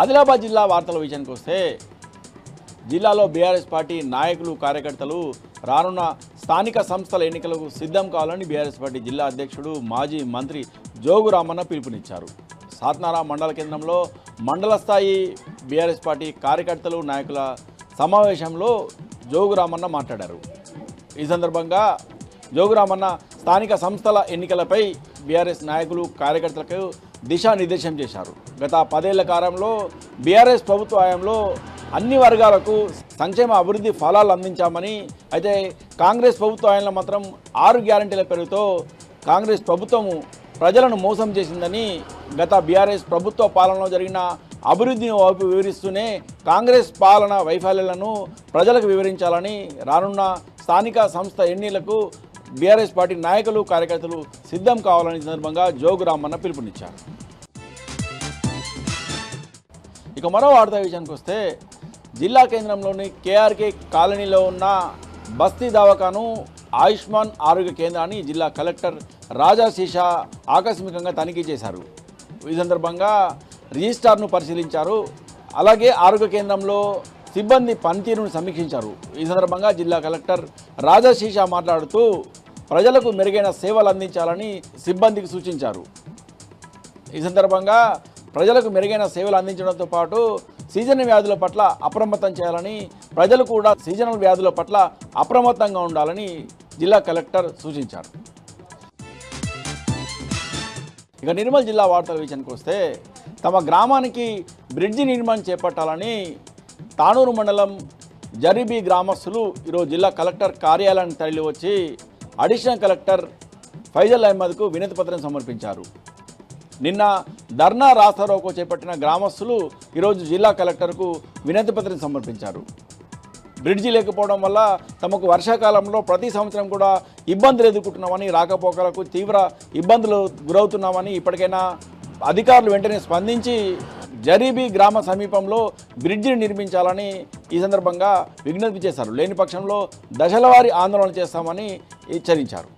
ఆదిలాబాద్ జిల్లా వార్తల విషయానికి వస్తే జిల్లాలో బీఆర్ఎస్ పార్టీ నాయకులు కార్యకర్తలు రానున్న స్థానిక సంస్థల ఎన్నికలకు సిద్ధం కావాలని బీఆర్ఎస్ పార్టీ జిల్లా అధ్యక్షుడు మాజీ మంత్రి జోగు రామన్న పిలుపునిచ్చారు. సాత్నారా మండల కేంద్రంలో మండల స్థాయి బీఆర్ఎస్ పార్టీ కార్యకర్తలు నాయకుల సమావేశంలో జోగు రామన్న మాట్లాడారు. ఈ సందర్భంగా జోగు రామన్న స్థానిక సంస్థల ఎన్నికలపై బీఆర్ఎస్ నాయకులు కార్యకర్తలకు దిశానిర్దేశం చేశారు. గత 10 ఏళ్ల కాలంలో బీఆర్ఎస్ ప్రభుత్వ హయాంలో అన్ని వర్గాలకు సంక్షేమ అభివృద్ధి ఫలాలు అందించామని, అయితే కాంగ్రెస్ ప్రభుత్వ హయాంలో మాత్రం 6 గ్యారంటీల పేరుతో కాంగ్రెస్ ప్రభుత్వము ప్రజలను మోసం చేసిందని, గత బీఆర్ఎస్ ప్రభుత్వ పాలనలో జరిగిన అభివృద్ధిని వైపు వివరిస్తూనే కాంగ్రెస్ పాలన వైఫల్యాలను ప్రజలకు వివరించాలని రానున్న స్థానిక సంస్థ ఎన్నికలకు బీఆర్ఎస్ పార్టీ నాయకులు కార్యకర్తలు సిద్ధం కావాలని సందర్భంగా జోగు రామన్న పిలుపునిచ్చారు. ఇక మరో వార్తా విషయానికి వస్తే జిల్లా కేంద్రంలోని కేఆర్కే కాలనీలో ఉన్న బస్తీ దవాఖాను ఆయుష్మాన్ ఆరోగ్య కేంద్రాన్ని జిల్లా కలెక్టర్ రాజా శీషా ఆకస్మికంగా తనిఖీ చేశారు. ఈ సందర్భంగా రిజిస్టార్ను పరిశీలించారు. అలాగే ఆరోగ్య కేంద్రంలో సిబ్బంది పనితీరును సమీక్షించారు. ఈ సందర్భంగా జిల్లా కలెక్టర్ రాజా శీషా మాట్లాడుతూ ప్రజలకు మెరుగైన సేవలు అందించాలని సిబ్బందికి సూచించారు. ఈ సందర్భంగా ప్రజలకు మెరుగైన సేవలు అందించడంతో పాటు సీజనల్ వ్యాధుల పట్ల అప్రమత్తం చేయాలని, ప్రజలు కూడా సీజనల్ వ్యాధుల పట్ల అప్రమత్తంగా ఉండాలని జిల్లా కలెక్టర్ సూచించారు. ఇక నిర్మల్ జిల్లా వార్తల విషయానికి వస్తే తమ గ్రామానికి బ్రిడ్జి నిర్మాణం చేపట్టాలని తానూరు మండలం జరీబీ గ్రామస్తులు ఈరోజు జిల్లా కలెక్టర్ కార్యాలయానికి తరలి వచ్చి అడిషనల్ కలెక్టర్ ఫైజల్ అహ్మద్కు వినతి పత్రం సమర్పించారు. నిన్న ధర్నా రాస్తారోకో చేపట్టిన గ్రామస్తులు ఈరోజు జిల్లా కలెక్టర్కు వినతి పత్రం సమర్పించారు. బ్రిడ్జి లేకపోవడం వల్ల తమకు వర్షాకాలంలో ప్రతి సంవత్సరం కూడా ఇబ్బందులు ఎదుర్కొంటున్నామని, రాకపోకలకు తీవ్ర ఇబ్బందులు గురవుతున్నామని, ఇప్పటికైనా అధికారులు వెంటనే స్పందించి జరీబీ గ్రామ సమీపంలో బ్రిడ్జిని నిర్మించాలని ఈ సందర్భంగా విజ్ఞప్తి చేశారు. లేని పక్షంలో దశలవారీ ఆందోళన చేస్తామని హెచ్చరించారు.